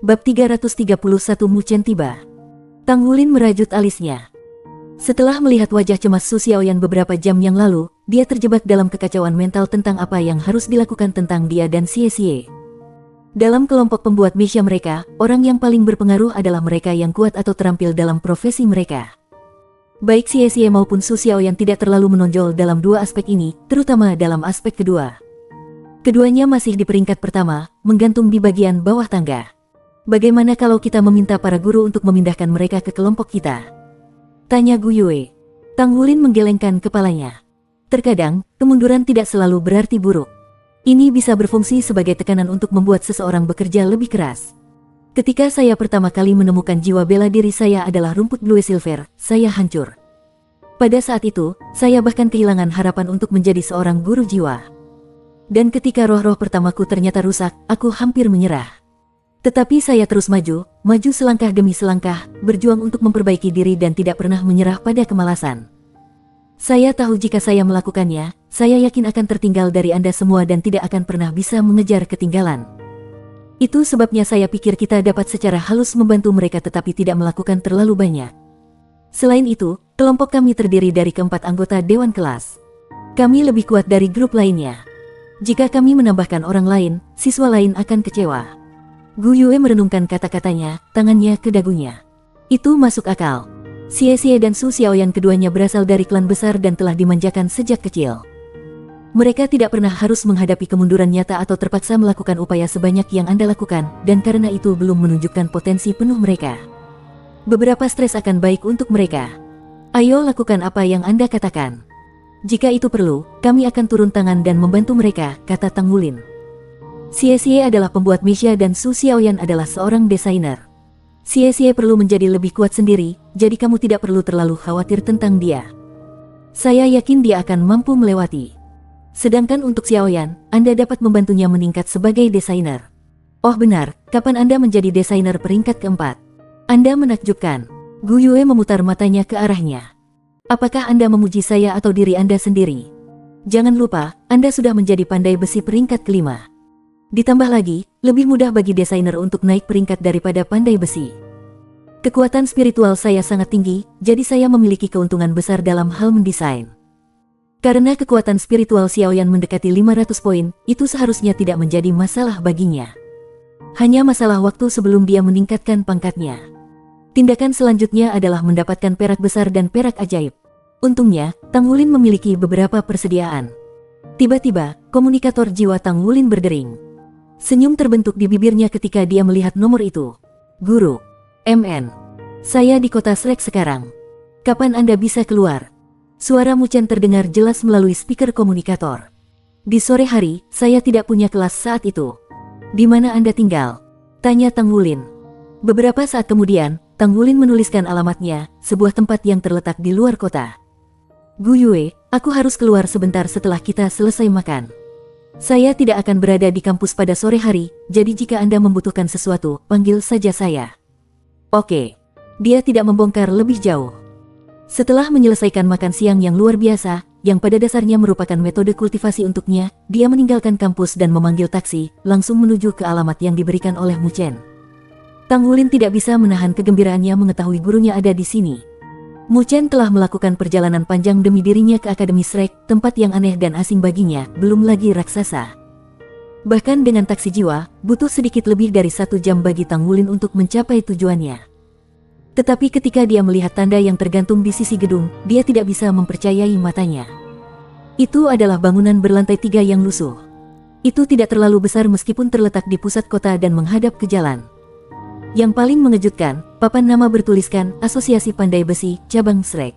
Bab 331 Muchen tiba. Tang Wulin merajut alisnya. Setelah melihat wajah cemas Su Xiaoyan beberapa jam yang lalu, dia terjebak dalam kekacauan mental tentang apa yang harus dilakukan tentang dia dan Xie Xie. Dalam kelompok pembuat misya mereka, orang yang paling berpengaruh adalah mereka yang kuat atau terampil dalam profesi mereka. Baik Xie Xie maupun Su Xiaoyan tidak terlalu menonjol dalam dua aspek ini, terutama dalam aspek kedua. Keduanya masih di peringkat pertama, menggantung di bagian bawah tangga. Bagaimana kalau kita meminta para guru untuk memindahkan mereka ke kelompok kita? Tanya Gu Yue. Tang Wulin menggelengkan kepalanya. Terkadang, kemunduran tidak selalu berarti buruk. Ini bisa berfungsi sebagai tekanan untuk membuat seseorang bekerja lebih keras. Ketika saya pertama kali menemukan jiwa bela diri saya adalah rumput blue silver, saya hancur. Pada saat itu, saya bahkan kehilangan harapan untuk menjadi seorang guru jiwa. Dan ketika roh-roh pertamaku ternyata rusak, aku hampir menyerah. Tetapi saya terus maju selangkah demi selangkah, berjuang untuk memperbaiki diri dan tidak pernah menyerah pada kemalasan. Saya tahu jika saya melakukannya, saya yakin akan tertinggal dari Anda semua dan tidak akan pernah bisa mengejar ketinggalan. Itu sebabnya saya pikir kita dapat secara halus membantu mereka tetapi tidak melakukan terlalu banyak. Selain itu, kelompok kami terdiri dari keempat anggota Dewan Kelas. Kami lebih kuat dari grup lainnya. Jika kami menambahkan orang lain, siswa lain akan kecewa. Gu Yue merenungkan kata-katanya, tangannya ke dagunya. Itu masuk akal. Xie Xie dan Su Xiaoyan keduanya berasal dari klan besar dan telah dimanjakan sejak kecil. Mereka tidak pernah harus menghadapi kemunduran nyata atau terpaksa melakukan upaya sebanyak yang Anda lakukan, dan karena itu belum menunjukkan potensi penuh mereka. Beberapa stres akan baik untuk mereka. Ayo lakukan apa yang Anda katakan. Jika itu perlu, kami akan turun tangan dan membantu mereka, kata Tang Wulin. Xie Xie adalah pembuat misya dan Su Xiaoyan adalah seorang desainer. Xie Xie perlu menjadi lebih kuat sendiri, jadi kamu tidak perlu terlalu khawatir tentang dia. Saya yakin dia akan mampu melewati. Sedangkan untuk Xiaoyan, Anda dapat membantunya meningkat sebagai desainer. Oh benar, kapan Anda menjadi desainer peringkat keempat? Anda menakjubkan. Gu Yue memutar matanya ke arahnya. Apakah Anda memuji saya atau diri Anda sendiri? Jangan lupa, Anda sudah menjadi pandai besi peringkat kelima. Ditambah lagi, lebih mudah bagi desainer untuk naik peringkat daripada pandai besi. Kekuatan spiritual saya sangat tinggi, jadi saya memiliki keuntungan besar dalam hal mendesain. Karena kekuatan spiritual Xiaoyan mendekati 500 poin, itu seharusnya tidak menjadi masalah baginya. Hanya masalah waktu sebelum dia meningkatkan pangkatnya. Tindakan selanjutnya adalah mendapatkan perak besar dan perak ajaib. Untungnya, Tang Wulin memiliki beberapa persediaan. Tiba-tiba, komunikator jiwa Tang Wulin berdering. Senyum terbentuk di bibirnya ketika dia melihat nomor itu. Guru. MN. Saya di kota Shrek sekarang. Kapan Anda bisa keluar? Suara Muchen terdengar jelas melalui speaker komunikator. Di sore hari, saya tidak punya kelas saat itu. Di mana Anda tinggal? Tanya Tang Wulin. Beberapa saat kemudian, Tang Wulin menuliskan alamatnya, sebuah tempat yang terletak di luar kota. Gu Yue, aku harus keluar sebentar setelah kita selesai makan. Saya tidak akan berada di kampus pada sore hari, jadi jika Anda membutuhkan sesuatu, panggil saja saya. Oke. Dia tidak membongkar lebih jauh. Setelah menyelesaikan makan siang yang luar biasa, yang pada dasarnya merupakan metode kultivasi untuknya, dia meninggalkan kampus dan memanggil taksi, langsung menuju ke alamat yang diberikan oleh Muchen. Tang Wulin tidak bisa menahan kegembiraannya mengetahui gurunya ada di sini. Muchen telah melakukan perjalanan panjang demi dirinya ke Akademi Shrek, tempat yang aneh dan asing baginya, belum lagi raksasa. Bahkan dengan taksi jiwa, butuh sedikit lebih dari 1 jam bagi Tang Wulin untuk mencapai tujuannya. Tetapi ketika dia melihat tanda yang tergantung di sisi gedung, dia tidak bisa mempercayai matanya. Itu adalah bangunan berlantai 3 yang lusuh. Itu tidak terlalu besar meskipun terletak di pusat kota dan menghadap ke jalan. Yang paling mengejutkan, papan nama bertuliskan Asosiasi Pandai Besi, Cabang Shrek.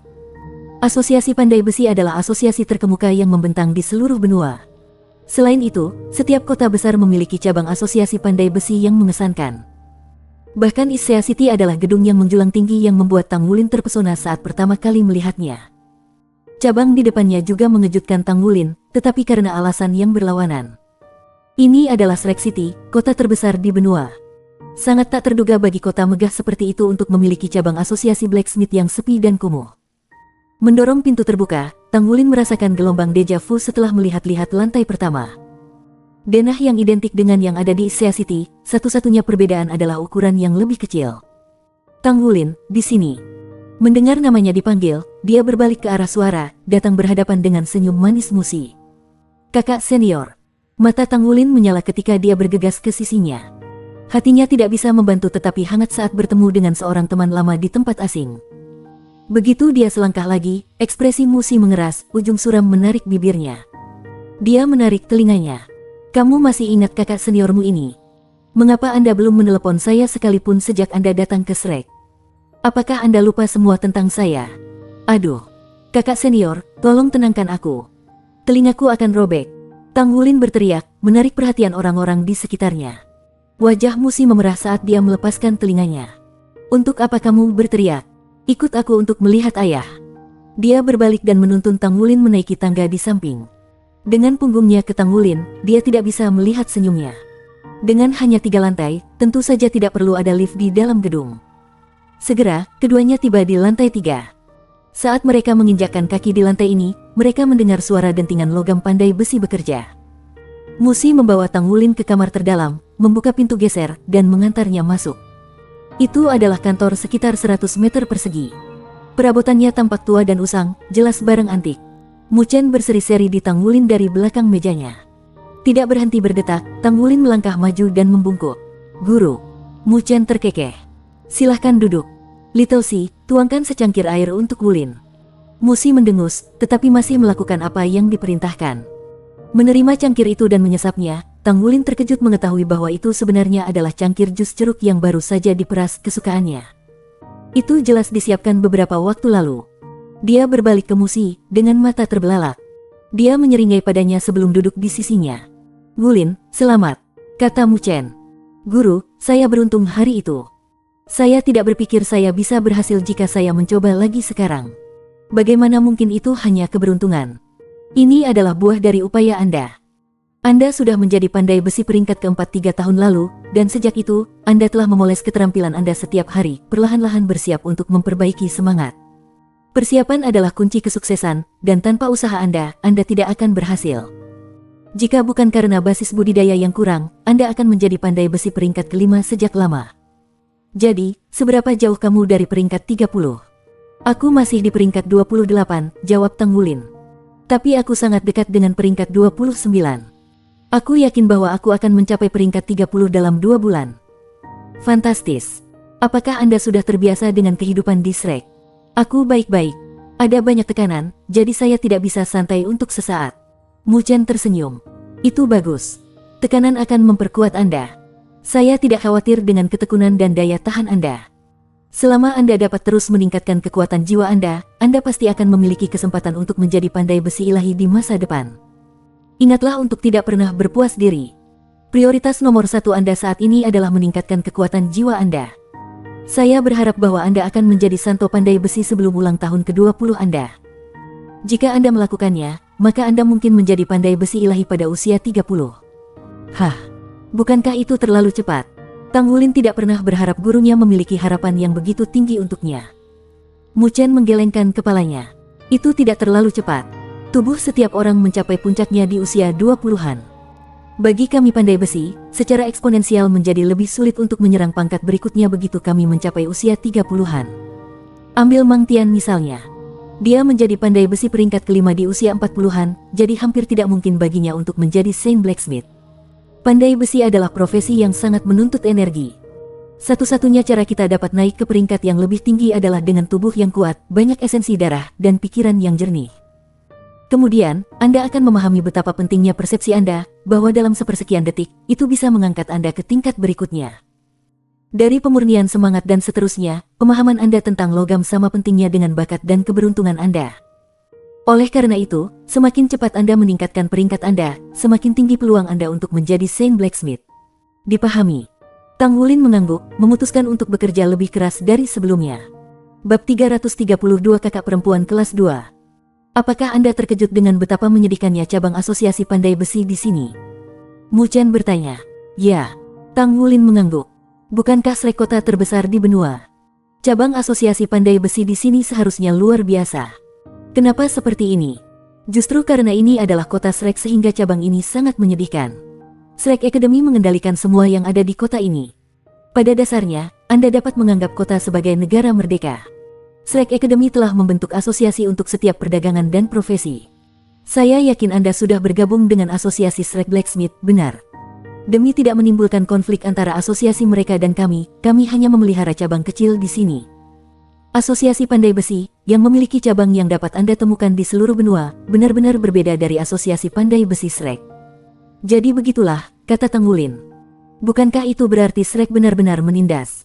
Asosiasi Pandai Besi adalah asosiasi terkemuka yang membentang di seluruh benua. Selain itu, setiap kota besar memiliki cabang asosiasi pandai besi yang mengesankan. Bahkan Issea City adalah gedung yang menjulang tinggi yang membuat Tang Wulin terpesona saat pertama kali melihatnya. Cabang di depannya juga mengejutkan Tang Wulin, tetapi karena alasan yang berlawanan. Ini adalah Shrek City, kota terbesar di benua. Sangat tak terduga bagi kota megah seperti itu untuk memiliki cabang asosiasi blacksmith yang sepi dan kumuh. Mendorong pintu terbuka, Tang Wulin merasakan gelombang deja vu setelah melihat-lihat lantai pertama. Denah yang identik dengan yang ada di Sea City, satu-satunya perbedaan adalah ukuran yang lebih kecil. Tang Wulin, di sini. Mendengar namanya dipanggil, dia berbalik ke arah suara, datang berhadapan dengan senyum manis Musi. Kakak senior. Mata Tang Wulin menyala ketika dia bergegas ke sisinya. Hatinya tidak bisa membantu tetapi hangat saat bertemu dengan seorang teman lama di tempat asing. Begitu dia selangkah lagi, ekspresi Musi mengeras, ujung suram menarik bibirnya. Dia menarik telinganya. Kamu masih ingat kakak seniormu ini? Mengapa Anda belum menelepon saya sekalipun sejak Anda datang ke Shrek? Apakah Anda lupa semua tentang saya? Aduh, kakak senior, tolong tenangkan aku. Telingaku akan robek. Tang Wulin berteriak, menarik perhatian orang-orang di sekitarnya. Wajah Musi memerah saat dia melepaskan telinganya. Untuk apa kamu berteriak? Ikut aku untuk melihat ayah. Dia berbalik dan menuntun Tang Wulin menaiki tangga di samping. Dengan punggungnya ke Tang Wulin, dia tidak bisa melihat senyumnya. Dengan hanya 3 lantai, tentu saja tidak perlu ada lift di dalam gedung. Segera, keduanya tiba di lantai 3. Saat mereka menginjakkan kaki di lantai ini, mereka mendengar suara dentingan logam pandai besi bekerja. Musi membawa Tang Wulin ke kamar terdalam, membuka pintu geser, dan mengantarnya masuk. Itu adalah kantor sekitar 100 meter persegi. Perabotannya tampak tua dan usang, jelas barang antik. Mu Chen berseri-seri di Tang Wulin dari belakang mejanya. Tidak berhenti berdetak, Tang Wulin melangkah maju dan membungkuk. Guru. Mu Chen terkekeh. Silahkan duduk. Little Si, tuangkan secangkir air untuk Wulin. Musi mendengus, tetapi masih melakukan apa yang diperintahkan. Menerima cangkir itu dan menyesapnya, Tang Wulin terkejut mengetahui bahwa itu sebenarnya adalah cangkir jus jeruk yang baru saja diperas kesukaannya. Itu jelas disiapkan beberapa waktu lalu. Dia berbalik ke Musi, dengan mata terbelalak. Dia menyeringai padanya sebelum duduk di sisinya. Wulin, selamat, kata Mu Chen. Guru, saya beruntung hari itu. Saya tidak berpikir saya bisa berhasil jika saya mencoba lagi sekarang. Bagaimana mungkin itu hanya keberuntungan? Ini adalah buah dari upaya Anda. Anda sudah menjadi pandai besi peringkat keempat 3 tahun lalu, dan sejak itu, Anda telah memoles keterampilan Anda setiap hari, perlahan-lahan bersiap untuk memperbaiki semangat. Persiapan adalah kunci kesuksesan, dan tanpa usaha Anda tidak akan berhasil. Jika bukan karena basis budidaya yang kurang, Anda akan menjadi pandai besi peringkat kelima sejak lama. Jadi, seberapa jauh kamu dari peringkat 30? Aku masih di peringkat 28, jawab Tang Wulin. Tapi aku sangat dekat dengan peringkat 29. Aku yakin bahwa aku akan mencapai peringkat 30 dalam 2 bulan. Fantastis. Apakah Anda sudah terbiasa dengan kehidupan di Shrek? Aku baik-baik. Ada banyak tekanan, jadi saya tidak bisa santai untuk sesaat. Mu Chen tersenyum. Itu bagus. Tekanan akan memperkuat Anda. Saya tidak khawatir dengan ketekunan dan daya tahan Anda. Selama Anda dapat terus meningkatkan kekuatan jiwa Anda pasti akan memiliki kesempatan untuk menjadi pandai besi ilahi di masa depan. Ingatlah untuk tidak pernah berpuas diri. Prioritas nomor 1 Anda saat ini adalah meningkatkan kekuatan jiwa Anda. Saya berharap bahwa Anda akan menjadi santo pandai besi sebelum ulang tahun ke-20 Anda. Jika Anda melakukannya, maka Anda mungkin menjadi pandai besi ilahi pada usia 30. Hah, bukankah itu terlalu cepat? Tang Wulin tidak pernah berharap gurunya memiliki harapan yang begitu tinggi untuknya. Mu Chen menggelengkan kepalanya. Itu tidak terlalu cepat. Tubuh setiap orang mencapai puncaknya di usia 20-an. Bagi kami pandai besi, secara eksponensial menjadi lebih sulit untuk menyerang pangkat berikutnya begitu kami mencapai usia 30-an. Ambil Mang Tian misalnya. Dia menjadi pandai besi peringkat kelima di usia 40-an, jadi hampir tidak mungkin baginya untuk menjadi Saint Blacksmith. Pandai besi adalah profesi yang sangat menuntut energi. Satu-satunya cara kita dapat naik ke peringkat yang lebih tinggi adalah dengan tubuh yang kuat, banyak esensi darah, dan pikiran yang jernih. Kemudian, Anda akan memahami betapa pentingnya persepsi Anda, bahwa dalam sepersekian detik, itu bisa mengangkat Anda ke tingkat berikutnya. Dari pemurnian semangat dan seterusnya, pemahaman Anda tentang logam sama pentingnya dengan bakat dan keberuntungan Anda. Oleh karena itu, semakin cepat Anda meningkatkan peringkat Anda, semakin tinggi peluang Anda untuk menjadi Saint Blacksmith. Dipahami. Tang Wulin mengangguk, memutuskan untuk bekerja lebih keras dari sebelumnya. Bab 332 Kakak Perempuan Kelas 2. Apakah Anda terkejut dengan betapa menyedihkannya cabang asosiasi pandai besi di sini? Mu Chen bertanya. Ya. Tang Wulin mengangguk. Bukankah Shrek kota terbesar di benua? Cabang asosiasi pandai besi di sini seharusnya luar biasa. Kenapa seperti ini? Justru karena ini adalah kota Shrek sehingga cabang ini sangat menyedihkan. Shrek Academy mengendalikan semua yang ada di kota ini. Pada dasarnya, Anda dapat menganggap kota sebagai negara merdeka. Shrek Academy telah membentuk asosiasi untuk setiap perdagangan dan profesi. Saya yakin Anda sudah bergabung dengan asosiasi Shrek Blacksmith, benar? Demi tidak menimbulkan konflik antara asosiasi mereka dan kami hanya memelihara cabang kecil di sini. Asosiasi Pandai Besi, yang memiliki cabang yang dapat Anda temukan di seluruh benua, benar-benar berbeda dari asosiasi Pandai Besi Shrek. Jadi begitulah, kata Tanggulin. Bukankah itu berarti Shrek benar-benar menindas?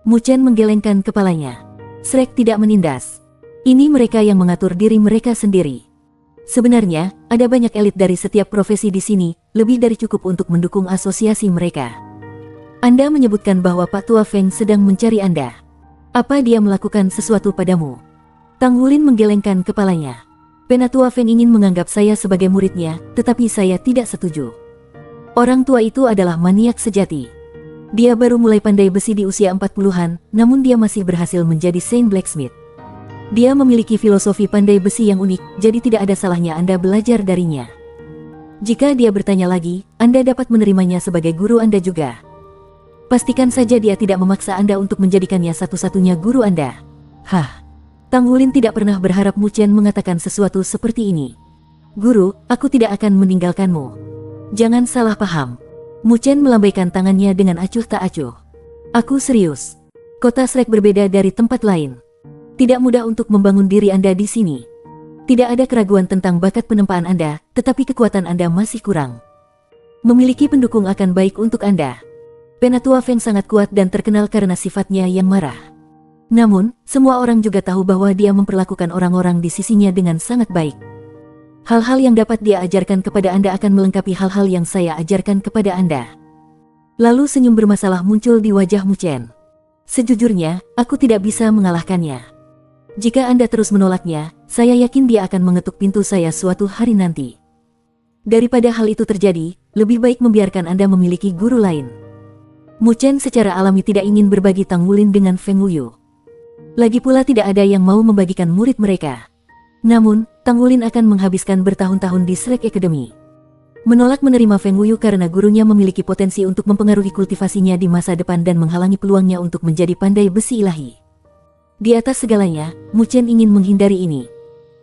Mu Chen menggelengkan kepalanya. Shrek tidak menindas. Ini mereka yang mengatur diri mereka sendiri. Sebenarnya, ada banyak elit dari setiap profesi di sini, lebih dari cukup untuk mendukung asosiasi mereka. Anda menyebutkan bahwa Pak Tua Feng sedang mencari Anda. Apa dia melakukan sesuatu padamu? Tanggulin menggelengkan kepalanya. Penatua Feng ingin menganggap saya sebagai muridnya, tetapi saya tidak setuju. Orang tua itu adalah maniak sejati. Dia baru mulai pandai besi di usia 40-an, namun dia masih berhasil menjadi Saint Blacksmith. Dia memiliki filosofi pandai besi yang unik, jadi tidak ada salahnya Anda belajar darinya. Jika dia bertanya lagi, Anda dapat menerimanya sebagai guru Anda juga. Pastikan saja dia tidak memaksa Anda untuk menjadikannya satu-satunya guru Anda. Hah? Tanggulin tidak pernah berharap Mu Chen mengatakan sesuatu seperti ini. Guru, aku tidak akan meninggalkanmu. Jangan salah paham. Mu Chen melambaikan tangannya dengan acuh tak acuh. Aku serius. Kota Shrek berbeda dari tempat lain. Tidak mudah untuk membangun diri Anda di sini. Tidak ada keraguan tentang bakat penempaan Anda, tetapi kekuatan Anda masih kurang. Memiliki pendukung akan baik untuk Anda. Penatua Feng sangat kuat dan terkenal karena sifatnya yang marah. Namun, semua orang juga tahu bahwa dia memperlakukan orang-orang di sisinya dengan sangat baik. Hal-hal yang dapat dia ajarkan kepada Anda akan melengkapi hal-hal yang saya ajarkan kepada Anda. Lalu senyum bermasalah muncul di wajah Mu Chen. Sejujurnya, aku tidak bisa mengalahkannya. Jika Anda terus menolaknya, saya yakin dia akan mengetuk pintu saya suatu hari nanti. Daripada hal itu terjadi, lebih baik membiarkan Anda memiliki guru lain. Mu Chen secara alami tidak ingin berbagi Tanggulin dengan Feng Wuyu. Lagi pula tidak ada yang mau membagikan murid mereka. Namun, Tanggulin akan menghabiskan bertahun-tahun di Shrek Academy. Menolak menerima Feng Wuyu karena gurunya memiliki potensi untuk mempengaruhi kultivasinya di masa depan dan menghalangi peluangnya untuk menjadi pandai besi ilahi. Di atas segalanya, Mu Chen ingin menghindari ini.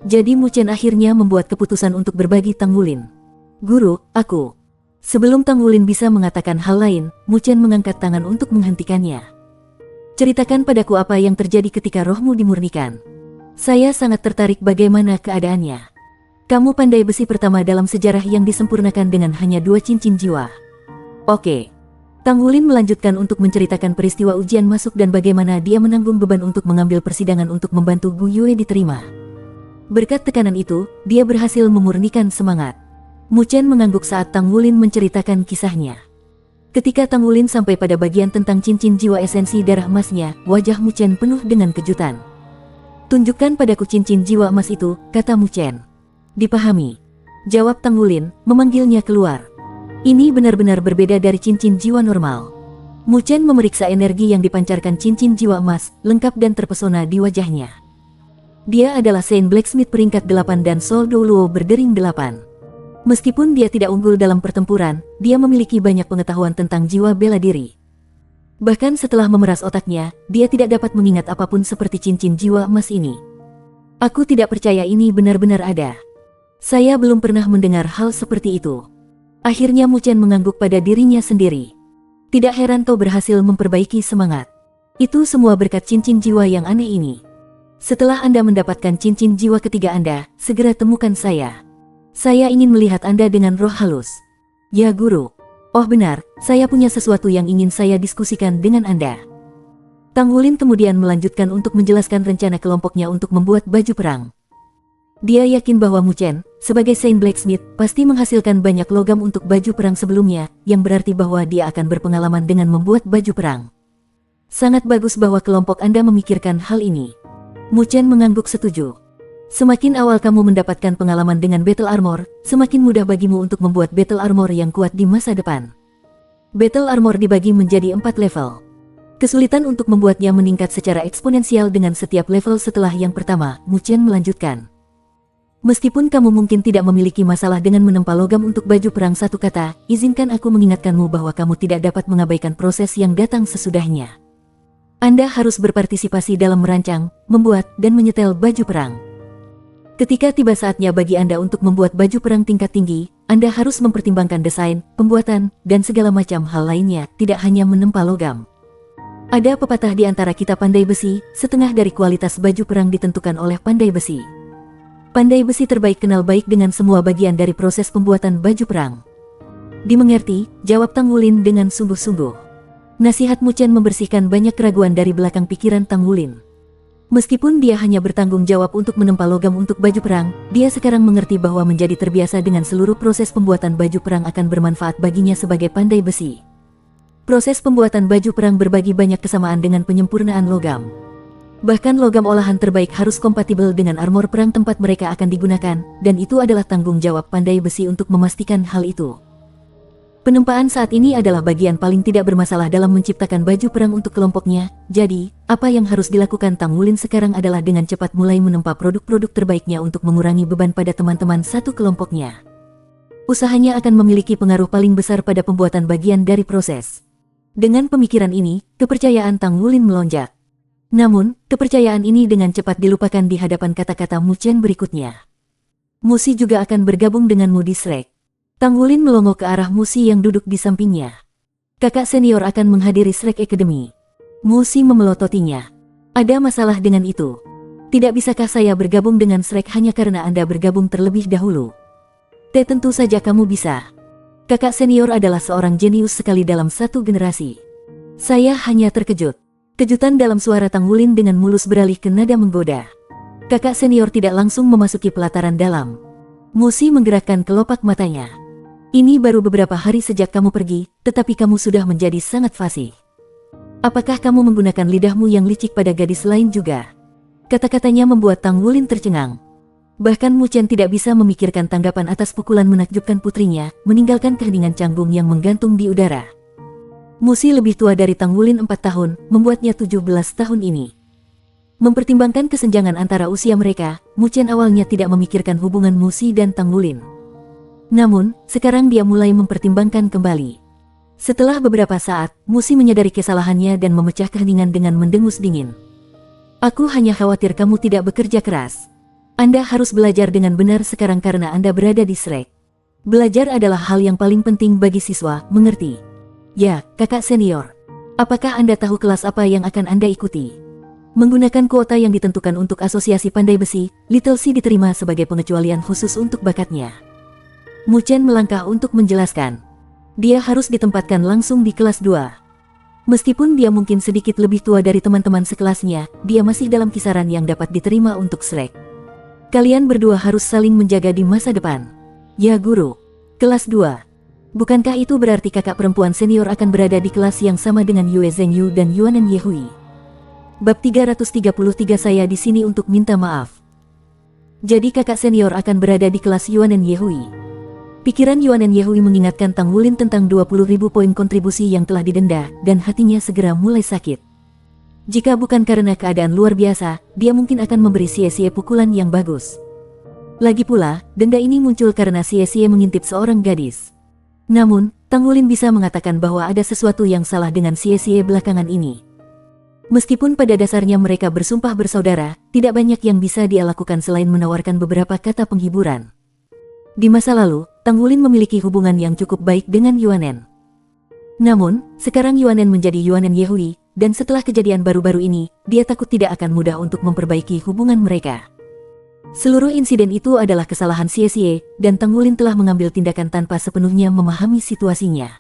Jadi Mu Chen akhirnya membuat keputusan untuk berbagi Tanggulin. Guru, aku. Sebelum Tanggulin bisa mengatakan hal lain, Mu Chen mengangkat tangan untuk menghentikannya. Ceritakan padaku apa yang terjadi ketika rohmu dimurnikan. Saya sangat tertarik bagaimana keadaannya. Kamu pandai besi pertama dalam sejarah yang disempurnakan dengan hanya 2 cincin jiwa. Oke. Tanggulin melanjutkan untuk menceritakan peristiwa ujian masuk dan bagaimana dia menanggung beban untuk mengambil persidangan untuk membantu Gu Yue diterima. Berkat tekanan itu, dia berhasil memurnikan semangat. Mu Chen mengangguk saat Tanggulin menceritakan kisahnya. Ketika Tanggulin sampai pada bagian tentang cincin jiwa esensi darah emasnya, wajah Mu Chen penuh dengan kejutan. Tunjukkan padaku cincin jiwa emas itu, kata Mu Chen. Dipahami. Jawab Tanggulin, memanggilnya keluar. Ini benar-benar berbeda dari cincin jiwa normal. Mu Chen memeriksa energi yang dipancarkan cincin jiwa emas, lengkap dan terpesona di wajahnya. Dia adalah Saint Blacksmith peringkat 8 dan Sol Doulo berdering 8. Meskipun dia tidak unggul dalam pertempuran, dia memiliki banyak pengetahuan tentang jiwa bela diri. Bahkan setelah memeras otaknya, dia tidak dapat mengingat apapun seperti cincin jiwa emas ini. Aku tidak percaya ini benar-benar ada. Saya belum pernah mendengar hal seperti itu. Akhirnya Mu Chen mengangguk pada dirinya sendiri. Tidak heran kau berhasil memperbaiki semangat. Itu semua berkat cincin jiwa yang aneh ini. Setelah Anda mendapatkan cincin jiwa ketiga Anda, segera temukan saya. Saya ingin melihat Anda dengan roh halus. Ya guru. Oh benar, saya punya sesuatu yang ingin saya diskusikan dengan Anda. Tanggulin kemudian melanjutkan untuk menjelaskan rencana kelompoknya untuk membuat baju perang. Dia yakin bahwa Mu Chen, sebagai Saint Blacksmith, pasti menghasilkan banyak logam untuk baju perang sebelumnya, yang berarti bahwa dia akan berpengalaman dengan membuat baju perang. Sangat bagus bahwa kelompok Anda memikirkan hal ini. Mu Chen mengangguk setuju. Semakin awal kamu mendapatkan pengalaman dengan battle armor, semakin mudah bagimu untuk membuat battle armor yang kuat di masa depan. Battle armor dibagi menjadi 4 level. Kesulitan untuk membuatnya meningkat secara eksponensial dengan setiap level setelah yang pertama, Mu Chen melanjutkan. Meskipun kamu mungkin tidak memiliki masalah dengan menempa logam untuk baju perang satu kata, izinkan aku mengingatkanmu bahwa kamu tidak dapat mengabaikan proses yang datang sesudahnya. Anda harus berpartisipasi dalam merancang, membuat, dan menyetel baju perang. Ketika tiba saatnya bagi Anda untuk membuat baju perang tingkat tinggi, Anda harus mempertimbangkan desain, pembuatan, dan segala macam hal lainnya, tidak hanya menempa logam. Ada pepatah di antara kita pandai besi, setengah dari kualitas baju perang ditentukan oleh pandai besi. Pandai besi terbaik kenal baik dengan semua bagian dari proses pembuatan baju perang. Dimengerti, jawab Tang Wulin dengan sungguh-sungguh. Nasihat Mu Chen membersihkan banyak keraguan dari belakang pikiran Tang Wulin. Meskipun dia hanya bertanggung jawab untuk menempa logam untuk baju perang, dia sekarang mengerti bahwa menjadi terbiasa dengan seluruh proses pembuatan baju perang akan bermanfaat baginya sebagai pandai besi. Proses pembuatan baju perang berbagi banyak kesamaan dengan penyempurnaan logam. Bahkan logam olahan terbaik harus kompatibel dengan armor perang tempat mereka akan digunakan, dan itu adalah tanggung jawab pandai besi untuk memastikan hal itu. Penempaan saat ini adalah bagian paling tidak bermasalah dalam menciptakan baju perang untuk kelompoknya, jadi, apa yang harus dilakukan Tang Wulin sekarang adalah dengan cepat mulai menempa produk-produk terbaiknya untuk mengurangi beban pada teman-teman satu kelompoknya. Usahanya akan memiliki pengaruh paling besar pada pembuatan bagian dari proses. Dengan pemikiran ini, kepercayaan Tang Wulin melonjak. Namun, kepercayaan ini dengan cepat dilupakan di hadapan kata-kata Mu Chen berikutnya. Musi juga akan bergabung denganmu di Shrek. Tang Wulin melongo ke arah Musi yang duduk di sampingnya. Kakak senior akan menghadiri Shrek Academy. Musi memelototinya. Ada masalah dengan itu? Tidak bisakah saya bergabung dengan Shrek hanya karena Anda bergabung terlebih dahulu? Tentu saja kamu bisa. Kakak senior adalah seorang jenius sekali dalam satu generasi. Saya hanya terkejut. Kejutan dalam suara Tang Wulin dengan mulus beralih ke nada menggoda. Kakak senior tidak langsung memasuki pelataran dalam. Musi menggerakkan kelopak matanya. Ini baru beberapa hari sejak kamu pergi, tetapi kamu sudah menjadi sangat fasih. Apakah kamu menggunakan lidahmu yang licik pada gadis lain juga? Kata-katanya membuat Tang Wulin tercengang. Bahkan Mu Chen tidak bisa memikirkan tanggapan atas pukulan menakjubkan putrinya, meninggalkan keheningan canggung yang menggantung di udara. Musi lebih tua dari Tang Wulin 4 tahun, membuatnya 17 tahun ini. Mempertimbangkan kesenjangan antara usia mereka, Mu Chen awalnya tidak memikirkan hubungan Musi dan Tang Wulin. Namun, sekarang dia mulai mempertimbangkan kembali. Setelah beberapa saat, Musi menyadari kesalahannya dan memecah keheningan dengan mendengus dingin. Aku hanya khawatir kamu tidak bekerja keras. Anda harus belajar dengan benar sekarang karena Anda berada di Shrek. Belajar adalah hal yang paling penting bagi siswa, mengerti? Ya, kakak senior. Apakah Anda tahu kelas apa yang akan Anda ikuti? Menggunakan kuota yang ditentukan untuk Asosiasi Pandai Besi, Little C diterima sebagai pengecualian khusus untuk bakatnya. Mu Chen melangkah untuk menjelaskan. Dia harus ditempatkan langsung di kelas 2. Meskipun dia mungkin sedikit lebih tua dari teman-teman sekelasnya, dia masih dalam kisaran yang dapat diterima untuk Shrek. Kalian berdua harus saling menjaga di masa depan. Ya guru. Kelas 2. Bukankah itu berarti kakak perempuan senior akan berada di kelas yang sama dengan Yue Zhengyu dan Yuanen Yehui? Bab 333 saya di sini untuk minta maaf. Jadi kakak senior akan berada di kelas Yuanen Yehui. Pikiran Yuanen Yehui mengingatkan Tang Wulin tentang 20.000 poin kontribusi yang telah didenda, dan hatinya segera mulai sakit. Jika bukan karena keadaan luar biasa, dia mungkin akan memberi Xie-Xie pukulan yang bagus. Lagi pula, denda ini muncul karena Xie-Xie mengintip seorang gadis. Namun, Tang Wulin bisa mengatakan bahwa ada sesuatu yang salah dengan Xie-Xie belakangan ini. Meskipun pada dasarnya mereka bersumpah bersaudara, tidak banyak yang bisa dia lakukan selain menawarkan beberapa kata penghiburan. Di masa lalu, Tang Wulin memiliki hubungan yang cukup baik dengan Yuanen. Namun, sekarang Yuanen menjadi Yuanen Yehui, dan setelah kejadian baru-baru ini, dia takut tidak akan mudah untuk memperbaiki hubungan mereka. Seluruh insiden itu adalah kesalahan Xie-Xie, dan Tang Wulin telah mengambil tindakan tanpa sepenuhnya memahami situasinya.